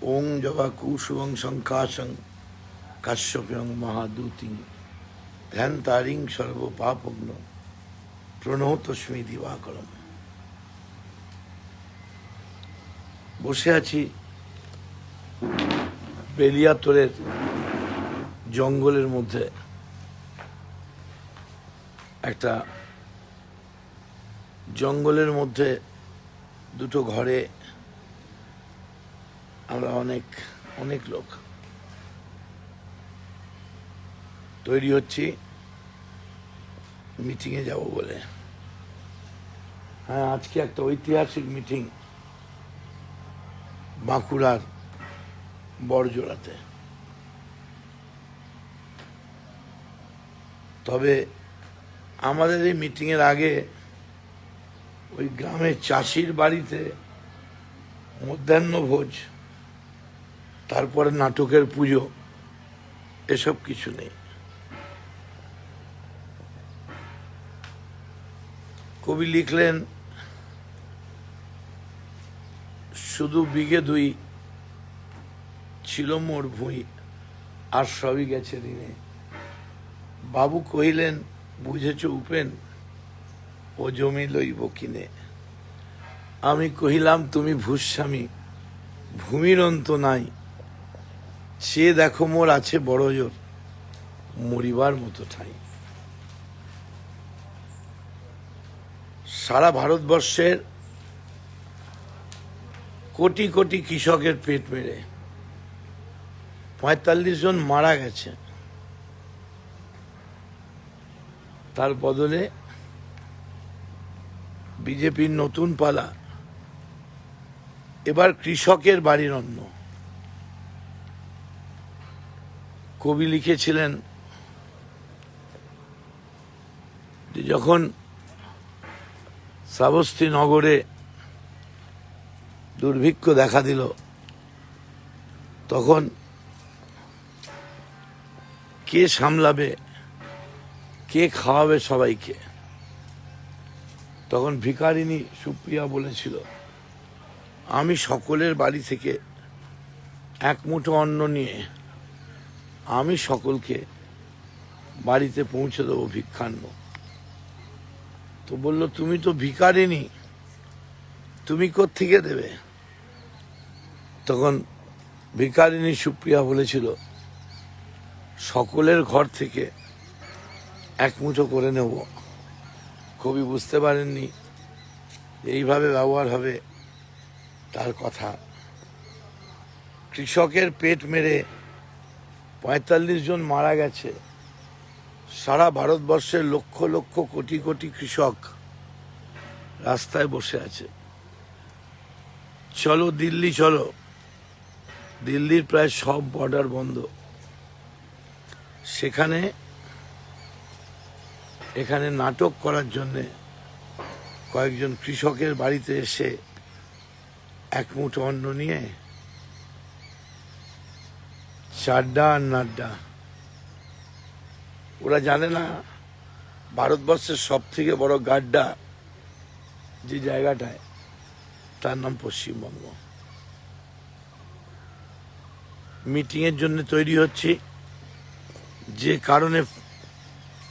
ওং জবা কুশুবং শঙ্কাশং কাশ্যপ্যং মহাদূতিং ধ্যান তারিং সর্ব পাপগ্ন প্রণতস্মি দিবাকরম। বসে আছি বেলিয়াতোড়ের জঙ্গলের মধ্যে। একটা জঙ্গলের মধ্যে দুটো ঘরে আমরা অনেক লোক তৈরি হচ্ছি মিটিংয়ে যাব বলে। হ্যাঁ, আজকে একটা ঐতিহাসিক মিটিং বাঁকুড়ার বড়জোড়াতে। তবে আমাদের এই মিটিংয়ের আগে ওই গ্রামের চাষির বাড়িতে মধ্যাহ্ন ভোজ, তারপরে নাটকের পুজো, এসব কিছু নেই। কবি লিখলেন, শুধু বিঘে দুই ছিল মোর ভুঁই, আর সবই গেছে ঋণে। বাবু কহিলেন, বুঝেছ উপেন, ও জমি লইব কিনে। আমি কহিলাম, তুমি ভূস্বামী, ভূমির অন্ত নাই, সে দেখো মোর আছে বড় জোর, মরিবার মতো ঠাই। সারা ভারতবর্ষের কোটি কোটি কৃষকের পেট মেরে ৪৫ জন মারা গেছে। তার বদলে বিজেপির নতুন পালা, এবার কৃষকের বাড়ির অন্ন। কবি লিখেছিলেন যে যখন শ্রাবস্তী নগরে দুর্ভিক্ষ দেখা দিল, তখন কে সামলাবে, কে খাওয়াবে সবাইকে? তখন ভিখারিনী সুপ্রিয়া বলেছিল, আমি সকলের বাড়ি থেকে এক মুঠো অন্ন নিয়ে আমি সকলকে বাড়িতে পৌঁছে দেবো ভিক্ষান্ন। তো বলল, তুমি তো ভিখারিনী, তুমি কোত্থেকে দেবে? তখন ভিখারিনী সুপ্রিয়া বলেছিল, সকলের ঘর থেকে এক মুঠো করে নেব। কবি বুঝতে পারেননি এইভাবে ব্যবহার হবে তার কথা। কৃষকের পেট মেরে ৪৫ জন মারা গেছে। সারা ভারতবর্ষের লক্ষ লক্ষ কোটি কোটি কৃষক রাস্তায় বসে আছে। চলো দিল্লি চলো, দিল্লির প্রায় সব বর্ডার বন্ধ। এখানে নাটক করার জন্যে কয়েকজন কৃষকের বাড়িতে এসে এক মুঠো অন্ন নিয়ে চাড্ডা আর নাড্ডা। ওরা জানে না ভারতবর্ষের সব থেকে বড় গাড্ডা যে জায়গাটায়, তার নাম পশ্চিমবঙ্গ। মিটিংয়ের জন্য তৈরি হচ্ছি। যে কারণে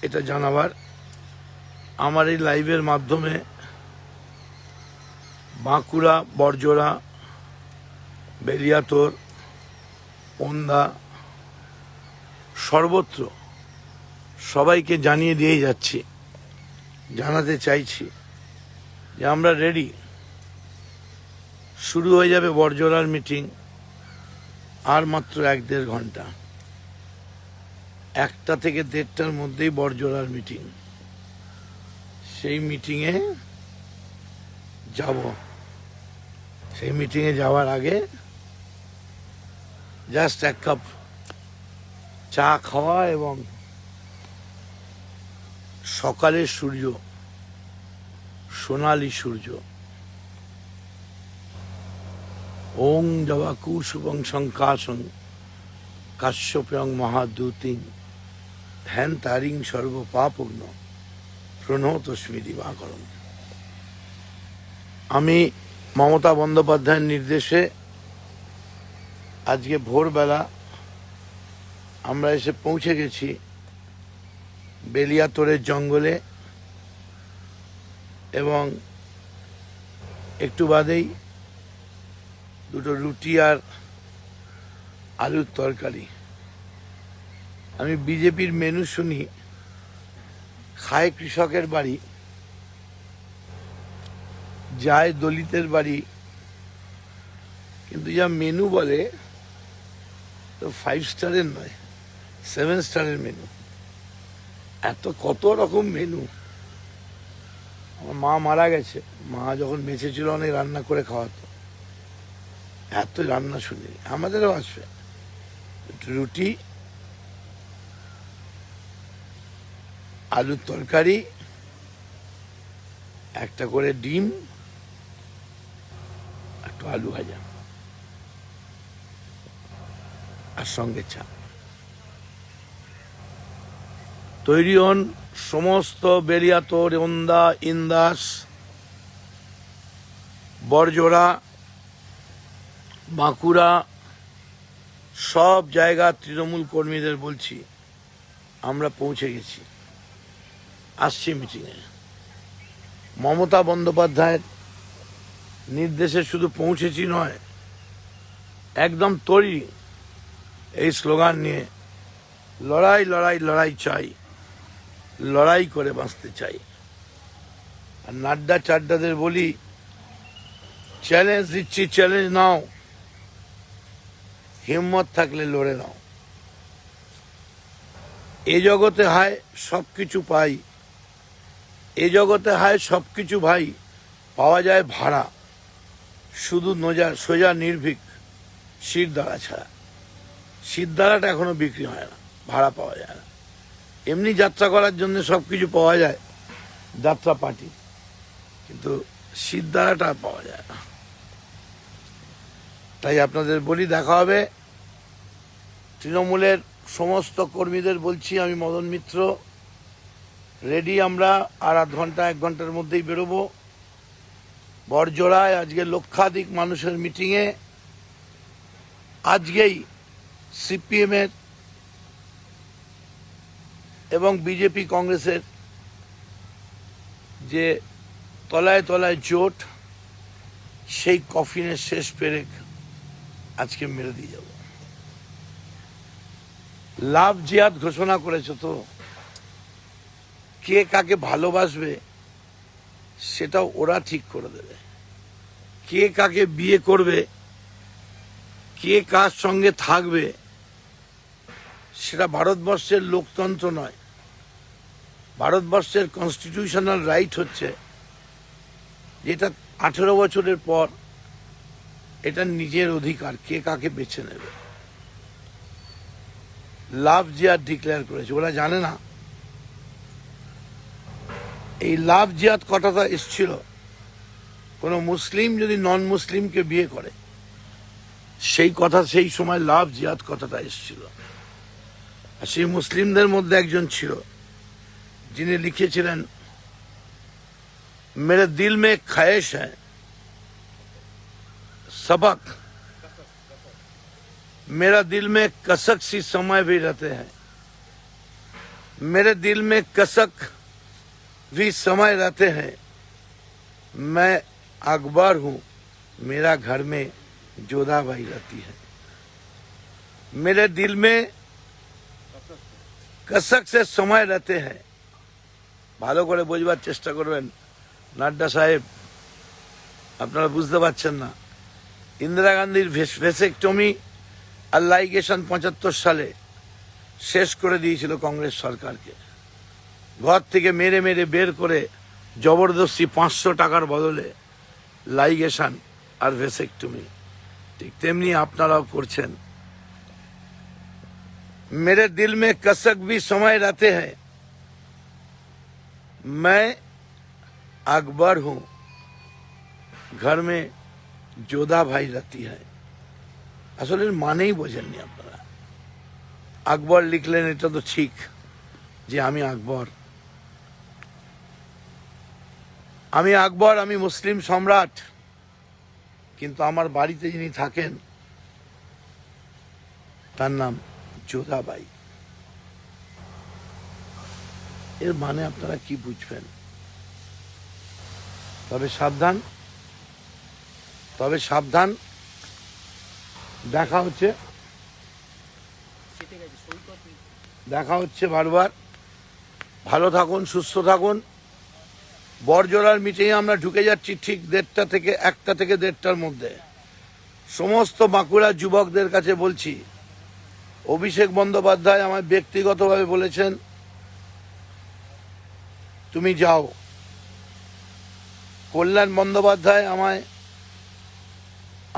এটা জানাবার, আমার এই লাইভের মাধ্যমে বাঁকুড়া, বড়জোড়া, বেলিয়াতোড়, ওন্দা, সর্বত্র সবাইকে জানিয়ে দিয়ে যাচ্ছি, জানাতে চাইছি যে আমরা রেডি। শুরু হয়ে যাবে বড়জোড়ার মিটিং আর মাত্র ১-১.৫ ঘন্টা। ১টা থেকে ১:৩০টার মধ্যেই বড়জোড়ার মিটিং। সেই মিটিংয়ে যাব। সেই মিটিংয়ে যাওয়ার আগে জাস্ট এক কাপ চা খাওয়া এবং সকালের সূর্য, সোনালি সূর্য। ওং জবা কুশুবং শঙ্কাশং কাশ্যপ্যং মহাদূতিং ধ্যান তারিং সর্ব পাপগ্ন প্রণতস্মি দিবাকরম। আমি মমতা বন্দ্যোপাধ্যায়ের নির্দেশে আজকে ভোরবেলা আমরা এসে পৌঁছে গেছি বেলিয়াতোড়ের জঙ্গলে, এবং একটু বাদেই দুটো রুটি আর আলুর তরকারি। আমি বিজেপির মেনু শুনি, খায় কৃষকের বাড়ি, যায় দলিতের বাড়ি, কিন্তু যা মেনু বলে তো 5 স্টারের নয়, 7 স্টারের মেনু। এত কত রকম মেনু। আমার মা মারা গেছে, মা যখন বেঁচে ছিল অনেক রান্না করে খাওয়াতো, এত রান্না শুনি। আমাদেরও আসবে রুটি, আলুর তরকারি, একটা করে ডিম, একটু আলু ভাজা, আর সঙ্গে চা। তৈরি হন সমস্ত বেলিয়াতোড়, ওন্দা, ইন্দাস, বড়জোড়া, বাঁকুড়া, সব জায়গা তৃণমূল কর্মীদের বলছি আমরা পৌঁছে গেছি, আসছি মিটিংয়ে। মমতা বন্দ্যোপাধ্যায়ের নির্দেশে শুধু পৌঁছেছি নয়, একদম তৈরি এই স্লোগান নিয়ে, লড়াই লড়াই লড়াই চাই, লড়াই করে বাঁচতে চাই। আর নাড্ডা চাড্ডাদের বলি, চ্যালেঞ্জ দিচ্ছি, চ্যালেঞ্জ নাও, হিম্মত থাকলে লড়ে নাও। এ জগতে হায় সবকিছু পাই, এ জগতে হায় সবকিছু ভাই, পাওয়া যায় ভাড়া, শুধু সোজা নির্ভীক শিরদাঁড়া ছাড়া। শিরদাঁড়াটা এখনো বিক্রি হয় না, ভাড়া পাওয়া যায় না। এমনি যাত্রা করার জন্য সবকিছু পাওয়া যায়, যাত্রা পার্টি, কিন্তু শিরদাঁড়াটা পাওয়া যায় না। তাই আপনাদের বলি, দেখা হবে। তৃণমূলের সমস্ত কর্মীদের বলছি, আমি মদন মিত্র রেডি, আমরা আর আধ ঘন্টা 1 ঘন্টার মধ্যেই বেরোবো। বড়জোড়ায় আজকে লক্ষাধিক মানুষের মিটিংয়ে, আজকেই সিপিএমের এবং বিজেপি কংগ্রেসের যে তলায় তলায় জোট, সেই কফিনের শেষ পেরেক আজকে মেরে দিয়ে যাব। লাভ জিহাদ ঘোষণা করেছে, তো কে কাকে ভালোবাসবে সেটাও ওরা ঠিক করে দেবে। কে কাকে বিয়ে করবে, কে কার সঙ্গে থাকবে, সেটা ভারতবর্ষের লোকতন্ত্র নয়। ভারতবর্ষের কনস্টিটিউশনাল রাইট হচ্ছে যেটা 18 বছরের পর এটা নিজের অধিকার, কে কাকে বেছে নেবে। লাভ জিহাদ ডিক্লেয়ার করেছে, ওরা জানে না। এই লাভ জিহাদ কথাটা এসছিল কোনো মুসলিম যদি নন মুসলিমকে বিয়ে করে, সেই কথা সেই সময় লাভ জিহাদ কথাটা এসছিল। আর সেই মুসলিমদের মধ্যে একজন ছিল যিনি লিখেছিলেন, मेरे दिल में एक ख्वाहिश है, सबक मेरा दिल में कसक सी समय भी रहते हैं, मेरे दिल में कसक भी समय रहते हैं, मैं अकबर हूँ, मेरा घर में जोधाबाई रहती है। मेरे दिल में कसक से समय रहते हैं। ভালো করে বোঝবার চেষ্টা করবেন নাড্ডা সাহেব, আপনারা বুঝতে পারছেন না। ইন্দিরা গান্ধীর ভেসেকটমি আর লাইগেশন 75 সালে শেষ করে দিয়েছিল কংগ্রেস সরকারকে। ঘর থেকে মেরে মেরে বের করে জবরদস্তি 500 টাকার বদলে লাইগেশন আর ভেসেকটমি। ঠিক তেমনি আপনারাও করছেন। मेरे दिल में कसक भी समय रहते हैं, मैं अकबर हूँ, घर में जोधा भाई रहती है। আসলে মানেই বোঝেননি আপনারা। আকবর লিখলেন, এটা তো ঠিক যে আমি আকবর, আমি মুসলিম সম্রাট, কিন্তু আমার বাড়িতে যিনি থাকেন তার নাম যোধাবাই। এর মানে আপনারা কি বুঝবেন? তবে সাবধান, দেখা হচ্ছে বারবার। ভালো থাকুন, সুস্থ থাকুন। বড়জোড়ার মিটিংয়ে আমরা ঢুকে যাচ্ছি ঠিক 1:30 থেকে 1টা থেকে 1:30টার মধ্যে। সমস্ত বাঁকুড়ার যুবকদের কাছে বলছি, অভিষেক বন্দ্যোপাধ্যায় আমায় ব্যক্তিগতভাবে বলেছেন তুমি যাও। কল্যাণ বন্দ্যোপাধ্যায় আমায়,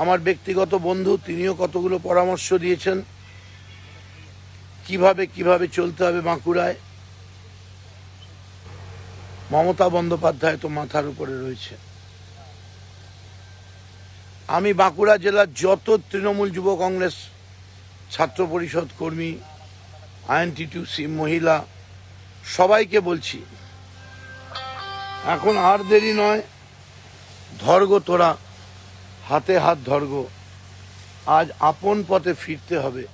আমার ব্যক্তিগত বন্ধু, তিনিও কতগুলো পরামর্শ দিয়েছেন কিভাবে চলতে হবে বাঁকুড়ায়। মমতা বন্দ্যোপাধ্যায় তো মাথার উপরে রয়েছে। আমি বাঁকুড়া জেলার যত তৃণমূল যুব কংগ্রেস, ছাত্র পরিষদ কর্মী, আইএনটিটিউসি, মহিলা, সবাইকে বলছি এখন আর দেরি নয়। ধর্গ তোরা, হাতে হাত ধর্গ। আজ আপন পথে ফিরতে হবে,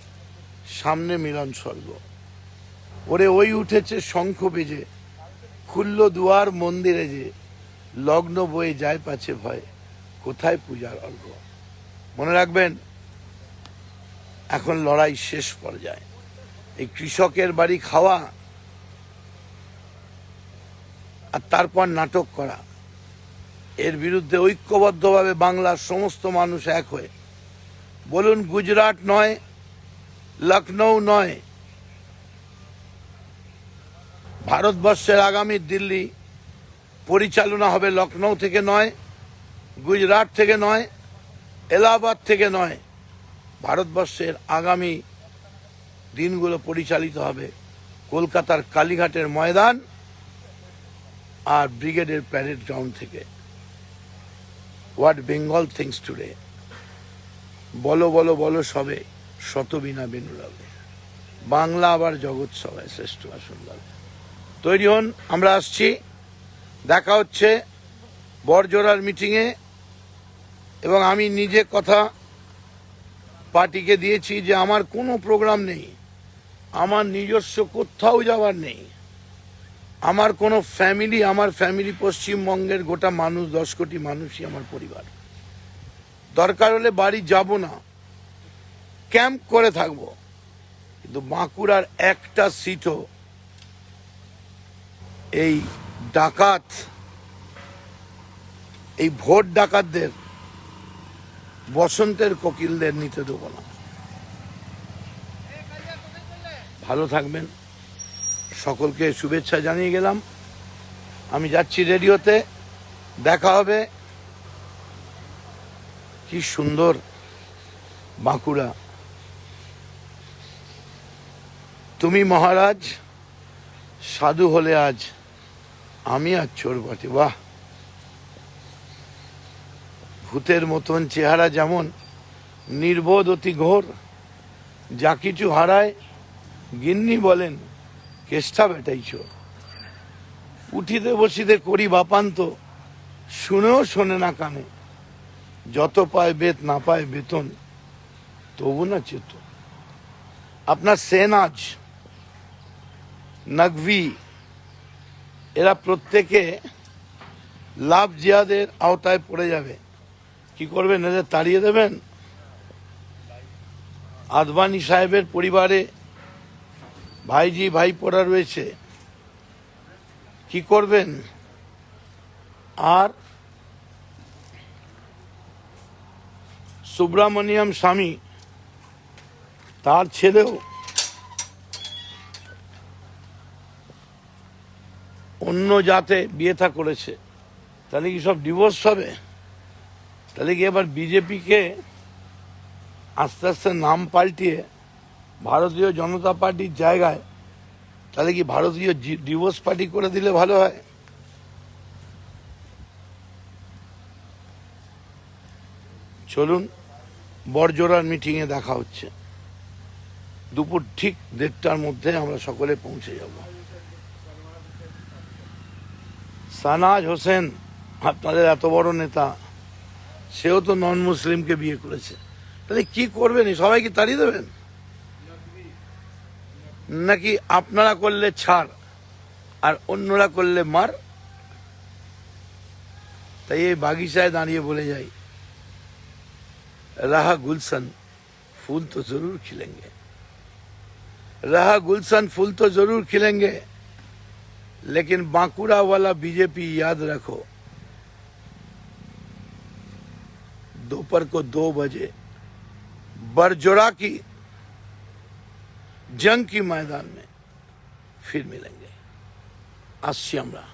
সামনে মিলন স্বর্গ। ওরে ওই উঠেছে শঙ্খ বেজে, খুলল দুয়ার মন্দিরে যে, লগ্ন বয়ে যায় পাছে ভয়, কোথায় পূজার অর্ঘ। মনে রাখবেন, এখন লড়াই শেষ পর্যায়ে। এই কৃষকের বাড়ি খাওয়া আর তারপর নাটক করা, এর বিরুদ্ধে ঐক্যবদ্ধভাবে বাংলার সমস্ত মানুষ এক হয়ে বলুন, গুজরাট নয়, লখনৌ নয়, ভারতবর্ষের আগামী দিল্লি পরিচালনা হবে লখনৌ থেকে নয়, গুজরাট থেকে নয়, এলাহাবাদ থেকে নয়। ভারতবর্ষের আগামী দিনগুলো পরিচালিত হবে কলকাতার কালীঘাটের ময়দান আর ব্রিগেডের প্যারেড গ্রাউন্ড থেকে। হোয়াট বেঙ্গল থিংস টুডে, বলো বলো বলো সবে, শতবিনা বেনুরাবে, বাংলা আবার জগৎ সভায় শ্রেষ্ঠ আসন যাবে। তৈরি হন, আমরা আসছি। দেখা হচ্ছে বড়জোড়ার মিটিংয়ে। এবং আমি নিজে কথা পার্টিকে দিয়েছি যে আমার কোনো প্রোগ্রাম নেই, আমার নিজস্ব কোথাও যাওয়ার নেই, আমার কোনো ফ্যামিলি, আমার ফ্যামিলি পশ্চিমবঙ্গের গোটা মানুষ, 10 কোটি মানুষই আমার পরিবার। দরকার হলে বাড়ি যাব না, ক্যাম্প করে থাকবো, কিন্তু বাঁকুড়ার একটা সিটও এই ডাকাত, এই ভোট ডাকাতদের, বসন্তের কোকিলদের নিতে দেব না। ভালো থাকবেন, সকলকে শুভেচ্ছা জানিয়ে গেলাম। আমি যাচ্ছি রেডিওতে, দেখা হবে। কি সুন্দর বাঁকুড়া, তুমি মহারাজ সাধু হলে আজ, আমি আর চোর বটে। বাহ, ভূতের মতন চেহারা, যেমন নির্বোধ অতি ঘোর, যা কিছু হারায় গিন্নি বলেন কেষ্টা বেটাই চোর। উঠিতে বসিতে করি বাপান্ত, শুনেও শোনে না কানে, যত পায় বেত না পায় বেতন, তবু না চেতন। আপনার সেনাজ, নকভি, এরা প্রত্যেকে লাভ জিহাদের আওতায় পড়ে যাবে। কি করবেন? এদের তাড়িয়ে দেবেন? আদবানি সাহেবের পরিবারে ভাইজি ভাইপোরা রয়েছে, কি করবেন? আর সুব্রমণিয়াম স্বামী, তার ছেলেও অন্য জাতে বিয়ে থা করেছে, তাহলে কি সব ডিভোর্স হবে? তাহলে কি এবার বিজেপিকে আস্তে আস্তে নাম পাল্টিয়ে ভারতীয় জনতা পার্টির জায়গায় তাহলে কি ভারতীয় ডিভোর্স পার্টি করে দিলে ভালো হয়? চলুন, বড়জোড়ার মিটিংয়ে দেখা হচ্ছে দুপুর ঠিক 1:30টার মধ্যে। আমরা সকলে পৌঁছে যাব। সানাজ হোসেন, আপনাদের এত বড় নেতা, সেও তো নন মুসলিমকে বিয়ে করেছে। তাহলে কি করবেন? সবাইকে তাড়িয়ে দেবেন? নাকি আপনারা করলে ছাড় আর অন্যরা করলে মার? তাই এই বাগিচায় দাঁড়িয়ে বলে যাই, रहा गुलशन फूल तो जरूर खिलेंगे, रहा गुलशन फूल तो जरूर खिलेंगे, लेकिन बांकुड़ा वाला बीजेपी याद रखो, दोपहर को 2 बजे बरजोड़ा की जंग की मैदान में फिर मिलेंगे। আসছি আমরা,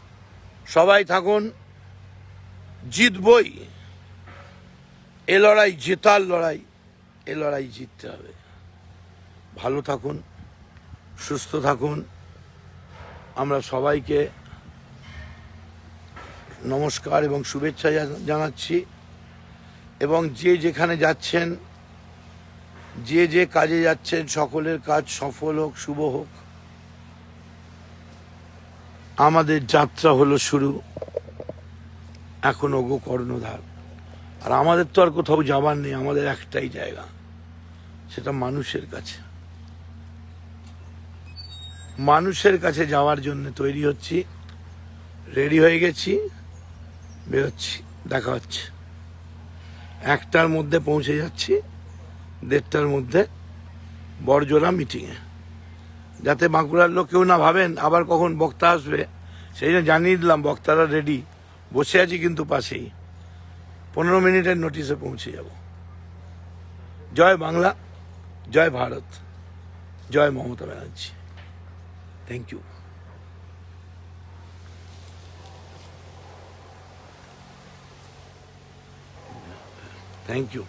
সবাই থাকুন, জিতবই। এ লড়াই জেতার লড়াই, এ লড়াই জিততে হবে। ভালো থাকুন, সুস্থ থাকুন। আমরা সবাইকে নমস্কার এবং শুভেচ্ছা জানাচ্ছি, এবং যে যেখানে যাচ্ছেন, যে যে কাজে যাচ্ছেন, সকলের কাজ সফল হোক, শুভ হোক। আমাদের যাত্রা হলো শুরু, এখনো গো কর্ণধার। আর আমাদের তো আর কোথাও যাবার নেই, আমাদের একটাই জায়গা, সেটা মানুষের কাছে। মানুষের কাছে যাওয়ার জন্য তৈরি হচ্ছি, রেডি হয়ে গেছি, বেরোচ্ছি। দেখা হচ্ছে 1টার মধ্যে পৌঁছে যাচ্ছি, 1:30টার মধ্যে বড়জোড়া মিটিংয়ে। যাতে বাঁকুড়ার লোক কেউ না ভাবেন আবার কখন বক্তা আসবে, সেই জন্য জানিয়ে দিলাম বক্তারা রেডি, বসে আছি কিন্তু পাশেই। 15 মিনিটের নোটিশে পৌঁছে যাব। জয় বাংলা, জয় ভারত, জয় Mamata Banerjee. Thank you. Thank you.